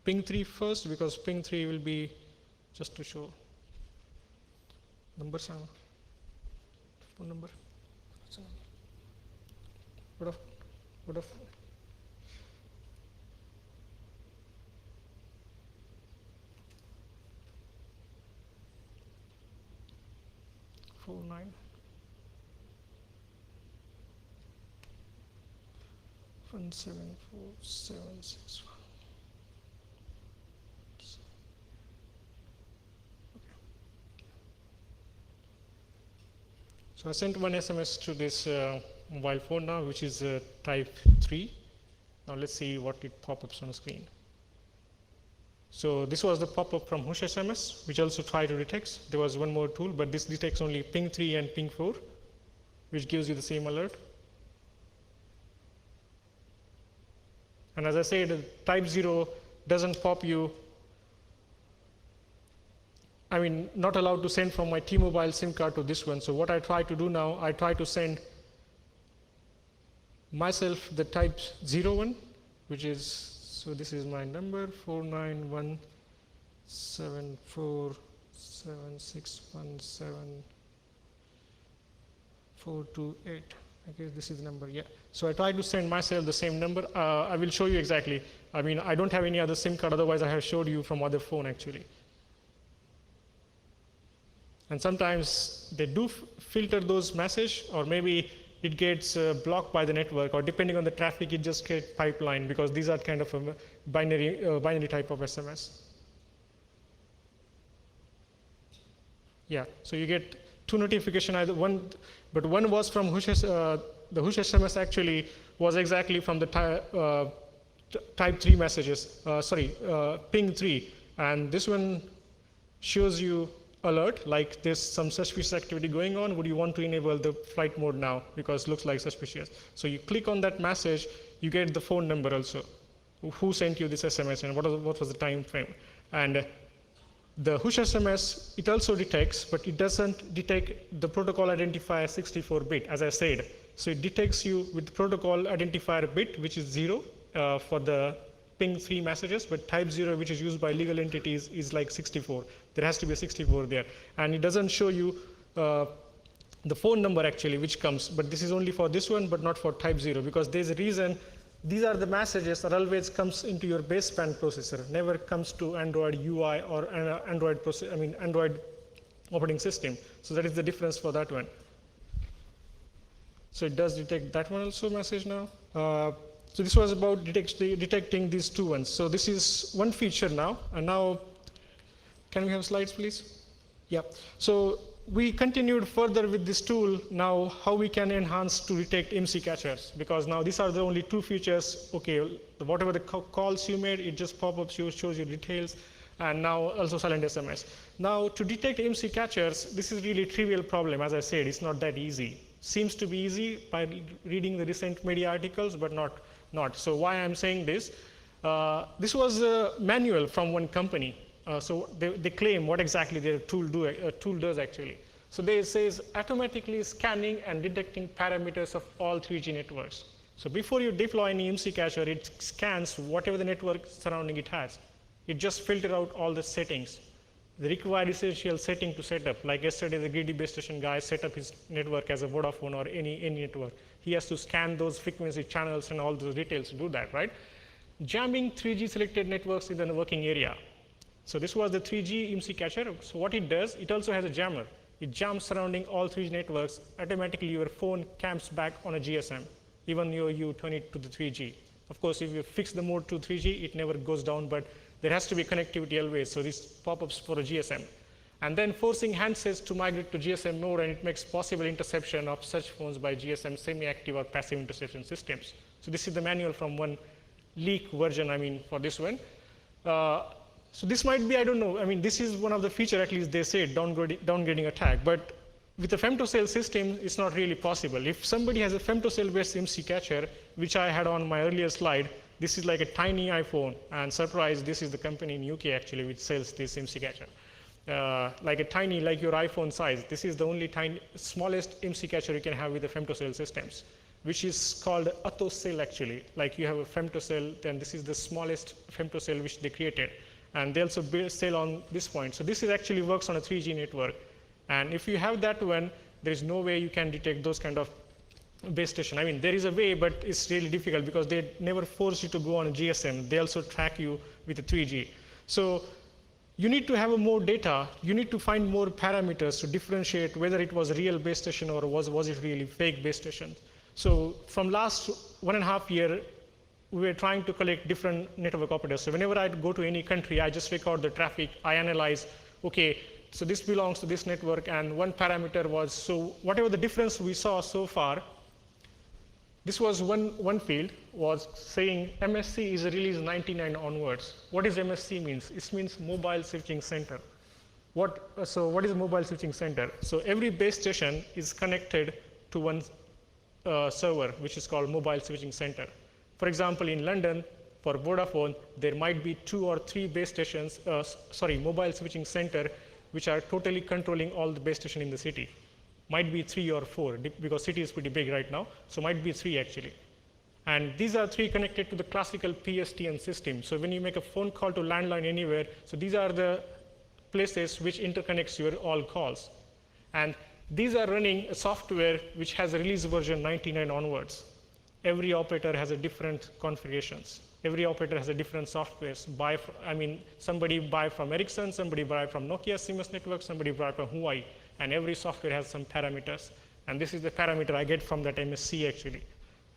ping 3 first, because ping 3 will be just to show numbers and phone number. What of 49 174761. So I sent one SMS to this mobile phone now, which is type 3. Now let's see what it pop-ups on the screen. So this was the pop-up from Hush SMS, which also tried to detect. There was one more tool, but this detects only ping 3 and ping 4, which gives you the same alert. And as I said, type 0 doesn't pop you. I mean, not allowed to send from my T-Mobile SIM card to this one. So what I try to do now, I try to send myself the type 0 one, which is, so this is my number, 4917476174228. I guess this is the number, yeah. So I try to send myself the same number. I will show you exactly. I mean, I don't have any other SIM card, otherwise I have showed you from other phone actually. And sometimes they do filter those messages, or maybe it gets blocked by the network, or depending on the traffic, it just gets pipeline, because these are kind of a binary type of SMS. Yeah, so you get 2 notifications, either one, but one was from Hush, the Hush SMS actually was exactly from the type 3 messages, ping 3. And this one shows you alert, like there's some suspicious activity going on. Would you want to enable the flight mode now, because it looks like suspicious? So you click on that message, you get the phone number also, who sent you this SMS and what was the time frame. And the Hush SMS, it also detects, but it doesn't detect the protocol identifier 64-bit, as I said. So it detects you with the protocol identifier bit, which is 0 for the ping 3 messages, but type 0, which is used by legal entities, is like 64. There has to be a 64 there. And it doesn't show you the phone number actually, which comes, but this is only for this one, but not for type 0, because there's a reason. These are the messages that always comes into your baseband processor, never comes to Android UI or Android operating system. So that is the difference for that one. So it does detect that one also message now. So this was about detecting these 2 ones. So this is one feature now. And now, can we have slides, please? Yeah. So we continued further with this tool now, how we can enhance to detect MC catchers, because now these are the only 2 features. Okay, whatever the calls you made, it just pop-ups, shows you details, and now also Silent SMS. Now to detect MC catchers, this is really a trivial problem. As I said, it's not that easy. Seems to be easy by reading the recent media articles, but not. So why I'm saying this? This was a manual from one company. So they claim what exactly their tool does actually. So they says automatically scanning and detecting parameters of all 3G networks. So before you deploy any MC catcher, it scans whatever the network surrounding it has. It just filters out all the settings. the required essential setting to set up. Like yesterday, the greedy base station guy set up his network as a Vodafone or any network. He has to scan those frequency channels and all those details to do that, right? Jamming 3G selected networks in the working area. So this was the 3G IMSI catcher. So what it does, it also has a jammer. It jams surrounding all 3G networks. Automatically, your phone camps back on a GSM, even though you turn it to the 3G. Of course, if you fix the mode to 3G, it never goes down, but there has to be connectivity always. So this pop-ups for a GSM. And then forcing handsets to migrate to GSM mode, and it makes possible interception of such phones by GSM semi-active or passive interception systems. So this is the manual from one leak version, for this one. So this might be, I don't know, this is one of the feature, at least they say, downgrading attack. But with a femtocell system, it's not really possible. If somebody has a femtocell-based IMSI catcher, which I had on my earlier slide, this is like a tiny iPhone. And surprise, this is the company in UK, actually, which sells this IMSI catcher. Like a tiny, like your iPhone size. This is the only smallest IMSI catcher you can have with the femtocell systems, which is called Athocell, actually. Like you have a femtocell, then this is the smallest femtocell which they created. And they also sell on this point. So this is actually works on a 3G network. And if you have that one, there is no way you can detect those kind of base station. There is a way, but it's really difficult because they never force you to go on a GSM. They also track you with a 3G. So you need to have more data. You need to find more parameters to differentiate whether it was a real base station or was it really fake base station. So from last 1.5 years, we were trying to collect different network operators. So whenever I go to any country, I just record the traffic. I analyze, okay, so this belongs to this network, and one parameter was, so whatever the difference we saw so far, this was one field was saying MSC is release 99 onwards. What does MSC means? It means mobile switching center. So what is a mobile switching center? So every base station is connected to one server, which is called mobile switching center. For example, in London, for Vodafone, there might be 2 or 3 base stations, mobile switching center, which are totally controlling all the base station in the city. Might be 3 or 4, because city is pretty big right now, so might be 3 actually. And these are 3 connected to the classical PSTN system. So when you make a phone call to landline anywhere, so these are the places which interconnects your all calls. And these are running a software which has a release version 99 onwards. Every operator has a different configurations. Every operator has a different softwares. Somebody buy from Ericsson, somebody buy from Nokia Siemens Network, somebody buy from Huawei, and every software has some parameters. And this is the parameter I get from that MSC actually.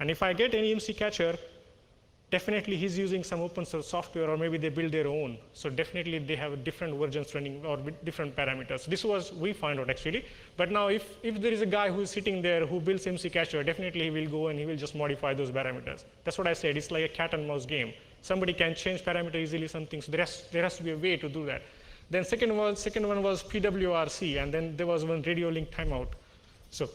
And if I get any IMSI catcher, definitely he's using some open source software, or maybe they build their own. So definitely they have different versions running or with different parameters. This was we find out actually. But now if there is a guy who's sitting there who builds IMSI catcher, definitely he will go and he will just modify those parameters. That's what I said. It's like a cat and mouse game. Somebody can change parameter easily something. So there has to be a way to do that. Then second one was PWRC, and then there was one radio link timeout. So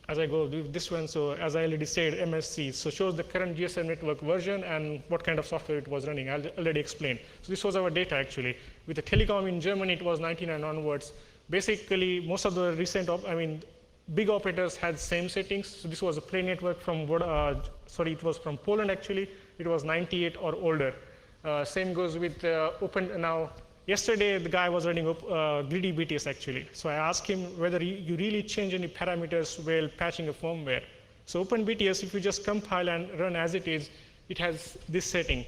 as I go with this one, so as I already said, MSC, so shows the current GSM network version and what kind of software it was running. I already explained. So this was our data actually. With the telecom in Germany, it was 99 onwards. Basically, most of the recent, big operators had same settings. So this was a play network from, it was from Poland actually. It was 98 or older. Same goes with open now. Yesterday, the guy was running greedy BTS actually. So I asked him whether you really change any parameters while patching a firmware. So OpenBTS, if you just compile and run as it is, it has this setting.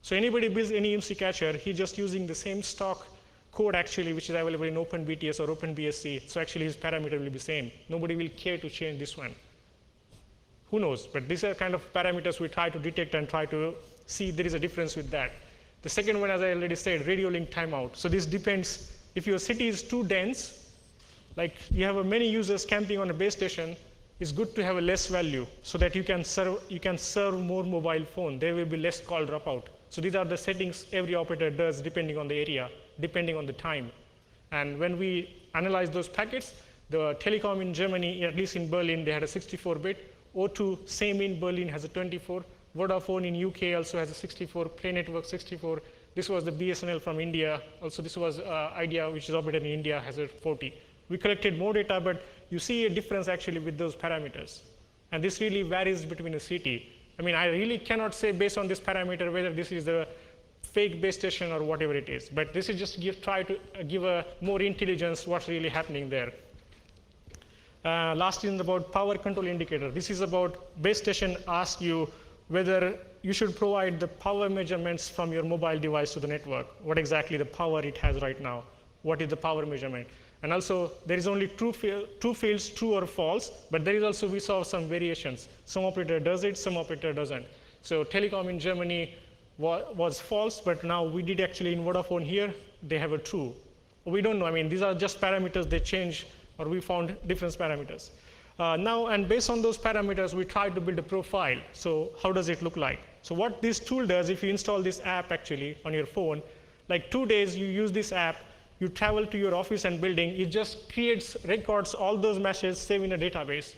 So anybody builds any IMSI catcher, he's just using the same stock code actually, which is available in OpenBTS or OpenBSC. So actually his parameter will be same. Nobody will care to change this one. Who knows? But these are kind of parameters we try to detect and try to see if there is a difference with that. The second one, as I already said, radio link timeout. So this depends. If your city is too dense, like you have many users camping on a base station, it's good to have a less value so that you can serve more mobile phone. There will be less call dropout. So these are the settings every operator does depending on the area, depending on the time. And when we analyze those packets, the telecom in Germany, at least in Berlin, they had a 64-bit. O2, same in Berlin, has a 24. Vodafone in UK also has a 64, Play Network 64. This was the BSNL from India. Also, this was Idea, which is operated in India, has a 40. We collected more data, but you see a difference actually with those parameters. And this really varies between a city. I really cannot say based on this parameter whether this is the fake base station or whatever it is. But this is just try to give a more intelligence what's really happening there. Last is about power control indicator. This is about base station asks you whether you should provide the power measurements from your mobile device to the network. What exactly the power it has right now? What is the power measurement? And also, there is only two fields, true or false, but there is also, we saw some variations. Some operator does it, some operator doesn't. So telecom in Germany was false, but now we did actually in Vodafone here, they have a true. We don't know, I mean, these are just parameters they change, or we found different parameters. Now, and based on those parameters, we tried to build a profile. So how does it look like? So what this tool does, if you install this app actually on your phone, like 2 days you use this app, you travel to your office and building, it just creates, records all those messages, save in a database.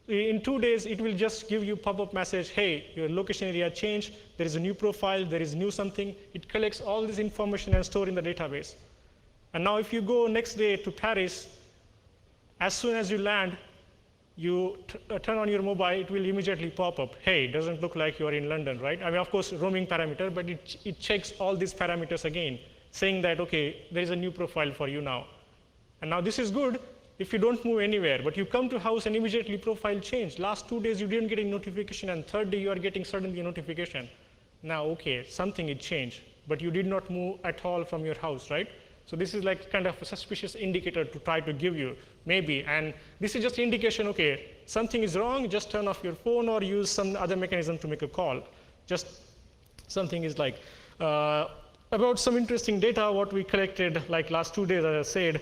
In 2 days, it will just give you pop-up message, hey, your location area changed, there is a new profile, there is new something. It collects all this information and store in the database. And now if you go next day to Paris, as soon as you land, you turn on your mobile, it will immediately pop up. Hey, doesn't look like you're in London, right? I mean, of course, roaming parameter, but it checks all these parameters again, saying that, okay, there is a new profile for you now. And now this is good if you don't move anywhere, but you come to house and immediately profile changed. Last 2 days, you didn't get a notification, and third day, you are getting suddenly a notification. Now, okay, something it changed, but you did not move at all from your house, right? So this is like kind of a suspicious indicator to try to give you, maybe. And this is just indication, okay, something is wrong, just turn off your phone or use some other mechanism to make a call. Just something is like, about some interesting data, what we collected like last 2 days, as I said,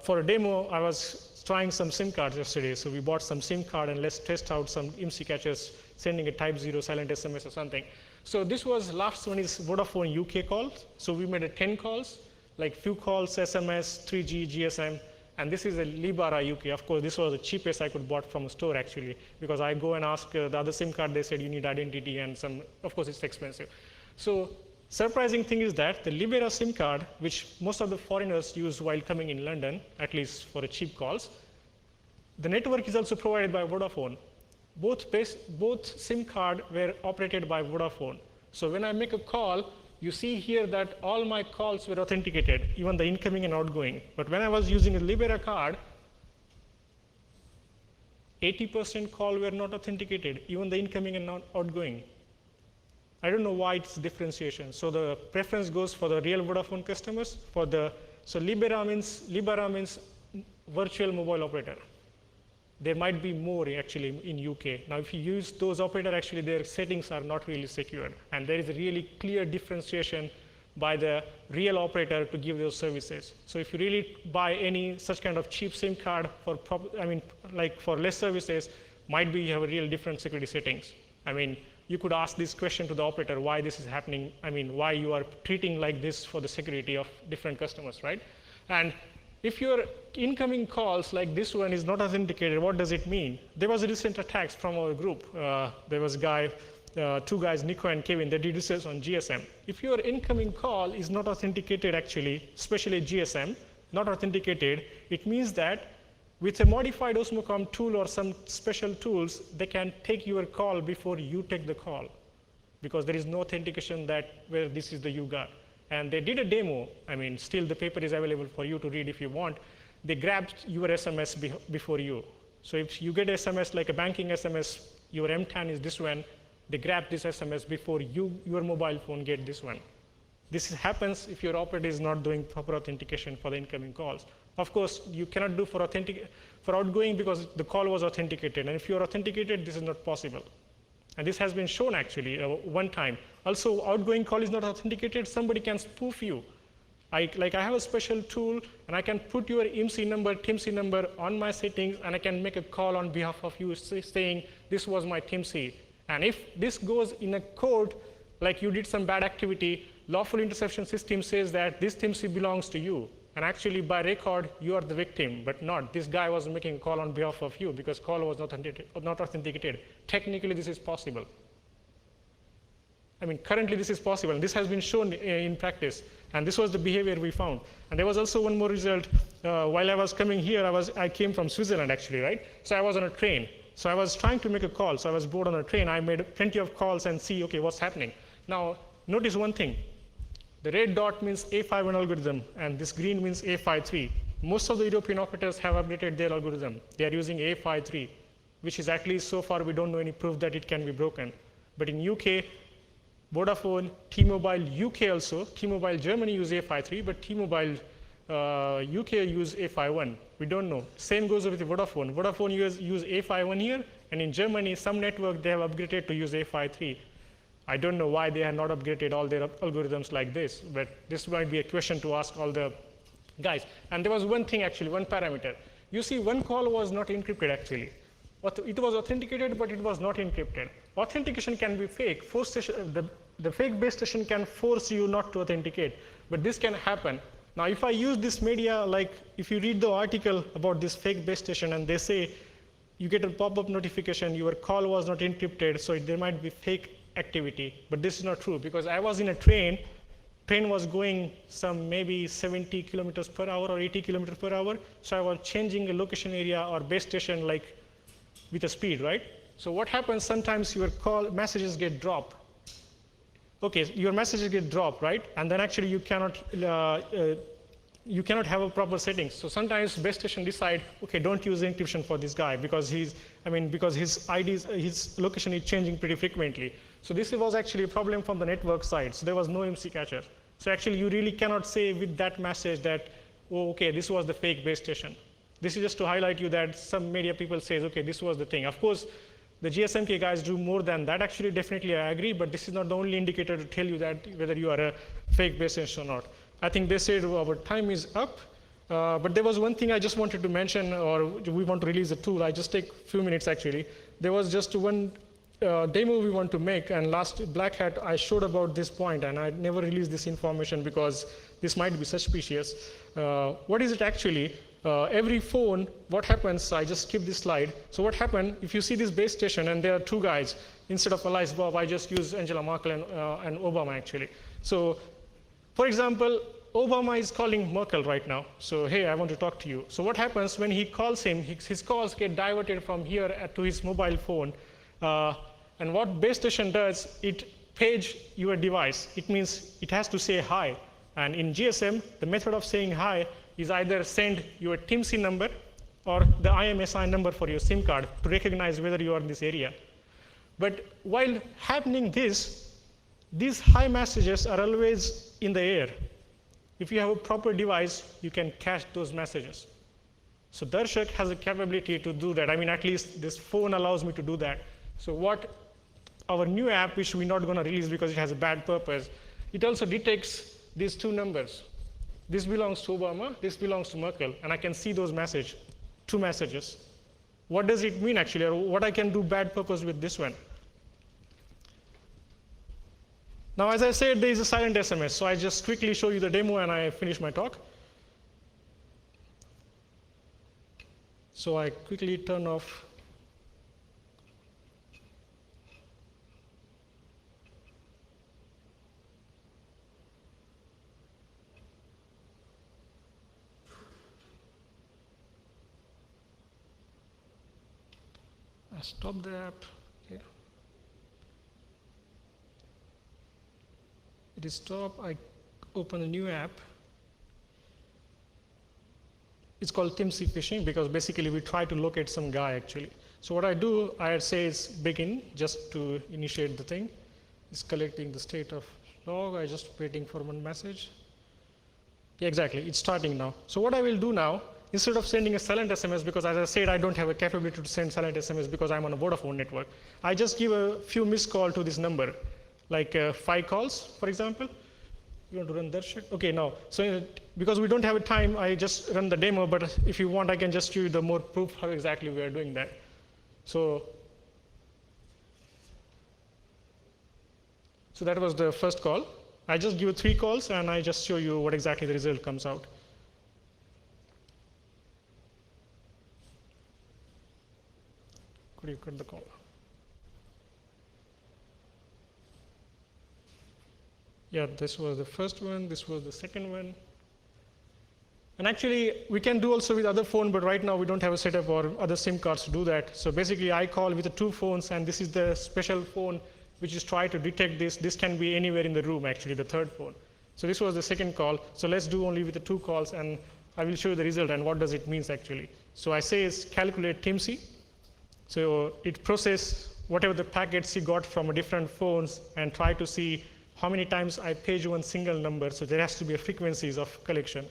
for a demo, I was trying some SIM cards yesterday. So we bought some SIM card and let's test out some IMSI catches, sending a type 0 silent SMS or something. So this was, last one is Vodafone UK calls. So we made 10 calls. Like few calls, SMS, 3G, GSM, and this is a Libara UK. Of course, this was the cheapest I could bought from a store actually, because I go and ask the other SIM card, they said you need identity and some, of course it's expensive. So surprising thing is that the Libera SIM card, which most of the foreigners use while coming in London, at least for the cheap calls, the network is also provided by Vodafone. Both SIM card were operated by Vodafone. So when I make a call, you see here that all my calls were authenticated, even the incoming and outgoing. But when I was using a Libera card, 80% call were not authenticated, even the incoming and not outgoing. I don't know why it's differentiation. So the preference goes for the real Vodafone customers. So Libera means virtual mobile operator. There might be more actually in UK. Now, if you use those operators, actually their settings are not really secured. And there is a really clear differentiation by the real operator to give those services. So if you really buy any such kind of cheap SIM card for, like for less services, might be you have a real different security settings. I mean, you could ask this question to the operator, why this is happening. I mean, why you are treating like this for the security of different customers, right? And if your incoming calls like this one is not authenticated, what does it mean? There was a recent attacks from our group. There was two guys, Nico and Kevin, they did research on GSM. If your incoming call is not authenticated actually, especially GSM, not authenticated, it means that with a modified Osmocom tool or some special tools, they can take your call before you take the call, because there is no authentication that where this is the you got. And they did a demo. I mean, still the paper is available for you to read if you want. They grabbed your SMS before you. So if you get SMS like a banking SMS, your MTAN is this one, they grab this SMS before your mobile phone get this one. This happens if your operator is not doing proper authentication for the incoming calls. Of course, you cannot do for outgoing because the call was authenticated. And if you are authenticated, this is not possible. And this has been shown actually one time. Also, outgoing call is not authenticated. Somebody can spoof you. I have a special tool, and I can put your IMSI number, TIMSI number on my settings, and I can make a call on behalf of you saying, this was my TIMSI. And if this goes in a code, like you did some bad activity, lawful interception system says that this TIMSI belongs to you. And actually, by record, you are the victim, but not. This guy was making a call on behalf of you because call was not authenticated. Technically, this is possible. I mean, currently, this is possible. And this has been shown in practice. And this was the behavior we found. And there was also one more result. While I was coming here, I came from Switzerland, actually, right? So I was on a train. So I was trying to make a call. So I was bored on a train. I made plenty of calls and see, OK, what's happening. Now, notice one thing. The red dot means A51 algorithm, and this green means A53. Most of the European operators have updated their algorithm. They are using A53, which is at least so far we don't know any proof that it can be broken. But in UK, Vodafone, T-Mobile UK also, T-Mobile Germany use A53, but T-Mobile UK use A51. We don't know. Same goes with Vodafone. Vodafone use A51 here, and in Germany, some network they have upgraded to use A53. I don't know why they have not upgraded all their algorithms like this, but this might be a question to ask all the guys. And there was one thing actually, one parameter. You see, one call was not encrypted actually. It was authenticated, but it was not encrypted. Authentication can be fake. The fake base station can force you not to authenticate, but this can happen. Now, if I use this media, like if you read the article about this fake base station and they say you get a pop-up notification, your call was not encrypted, so there might be fake activity, but this is not true because I was in a train was going some maybe 70 kilometers per hour or 80 kilometers per hour, so I was changing a location area or base station like with a speed, right? So what happens, sometimes your call messages get dropped. Okay, your messages get dropped, right? And then actually you cannot have a proper settings. So sometimes base station decide, okay, don't use encryption for this guy because his location is changing pretty frequently. So this was actually a problem from the network side. So there was no MC catcher. So actually you really cannot say with that message that, oh, okay, this was the fake base station. This is just to highlight you that some media people say, okay, this was the thing. Of course, the GSMK guys do more than that. Actually, definitely I agree, but this is not the only indicator to tell you that whether you are a fake base station or not. I think they said our time is up, but there was one thing I just wanted to mention, or we want to release a tool. I just take a few minutes actually. There was just one demo we want to make, and last Black Hat I showed about this point, and I never released this information because this might be suspicious. What is it actually? Every phone, what happens, I just skip this slide. So what happened, if you see this base station and there are two guys, instead of Alice Bob, I just use Angela Merkel and Obama actually. So for example, Obama is calling Merkel right now. So hey, I want to talk to you. So what happens when he calls him, his calls get diverted from here to his mobile phone. And what base station does, it page your device. It means it has to say hi. And in GSM, the method of saying hi is either send your TIMC number or the IMSI number for your SIM card to recognize whether you are in this area. But while happening this, these hi messages are always in the air. If you have a proper device, you can cache those messages. So Darshak has a capability to do that. I mean, at least this phone allows me to do that. So what our new app, which we're not going to release because it has a bad purpose, it also detects these two numbers. This belongs to Obama, this belongs to Merkel, and I can see those two messages. What does it mean actually, or what I can do bad purpose with this one? Now, as I said, there is a silent SMS, so I just quickly show you the demo and I finish my talk. So I quickly turn off. I stop the app. Okay. It is stopped. I open a new app. It's called TIMC phishing because basically we try to locate some guy actually. So what I do, I say is begin just to initiate the thing. It's collecting the state of log. I just waiting for one message. Yeah, exactly. It's starting now. So what I will do now, instead of sending a silent SMS, because as I said, I don't have a capability to send silent SMS because I'm on a Vodafone network, I just give a few missed calls to this number, like 5 calls, for example. You want to run that shit? Okay, no. So because we don't have a time, I just run the demo, but if you want, I can just show you the more proof how exactly we are doing that. So that was the first call. I just give 3 calls, and I just show you what exactly the result comes out. Could you cut the call? Yeah, this was the first one. This was the second one. And actually, we can do also with other phone, but right now we don't have a setup or other SIM cards to do that. So basically, I call with the 2 phones, and this is the special phone which is try to detect this. This can be anywhere in the room, actually, the third phone. So this was the second call. So let's do only with the 2 calls, and I will show you the result and what does it mean actually. So I say is calculate TIMC. So it process whatever the packets he got from different phones and try to see how many times I page one single number. So there has to be a frequencies of collection.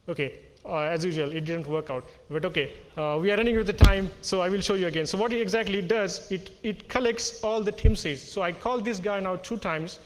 Okay, as usual, it didn't work out. But okay, we are running with the time, so I will show you again. So what exactly it does, it collects all the TIMCs. So I call this guy now 2 times.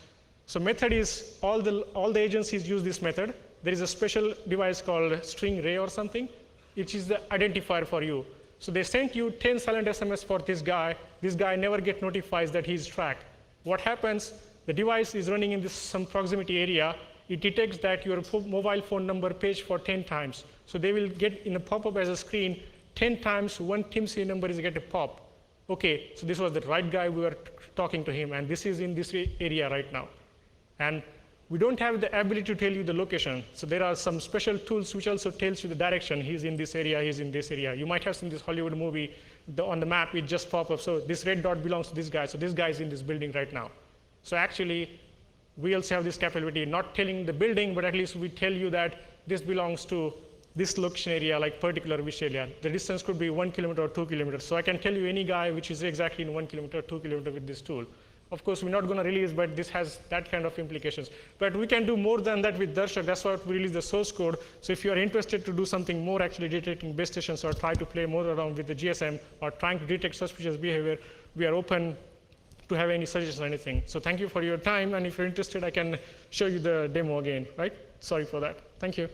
So method is, all the agencies use this method. There is a special device called string ray or something, which is the identifier for you. So they sent you 10 silent SMS for this guy. This guy never get notifies that he's tracked. What happens, the device is running in some proximity area. It detects that your mobile phone number paged for 10 times. So they will get in a pop-up as a screen, 10 times one TIMC number is get a pop. Okay, so this was the right guy, we were talking to him, and this is in this area right now. And we don't have the ability to tell you the location. So there are some special tools which also tells you the direction. He's in this area, he's in this area. You might have seen this Hollywood movie, on the map it just pop up. So this red dot belongs to this guy. So this guy is in this building right now. So actually, we also have this capability, not telling the building, but at least we tell you that this belongs to this location area, like particular which area. The distance could be 1 kilometer or 2 kilometers. So I can tell you any guy which is exactly in 1 kilometer or 2 kilometer with this tool. Of course, we're not going to release, but this has that kind of implications. But we can do more than that with Darshak. That's why we release the source code. So if you are interested to do something more, actually detecting base stations or try to play more around with the GSM or trying to detect suspicious behavior, we are open to have any suggestions or anything. So thank you for your time. And if you're interested, I can show you the demo again, right? Sorry for that. Thank you.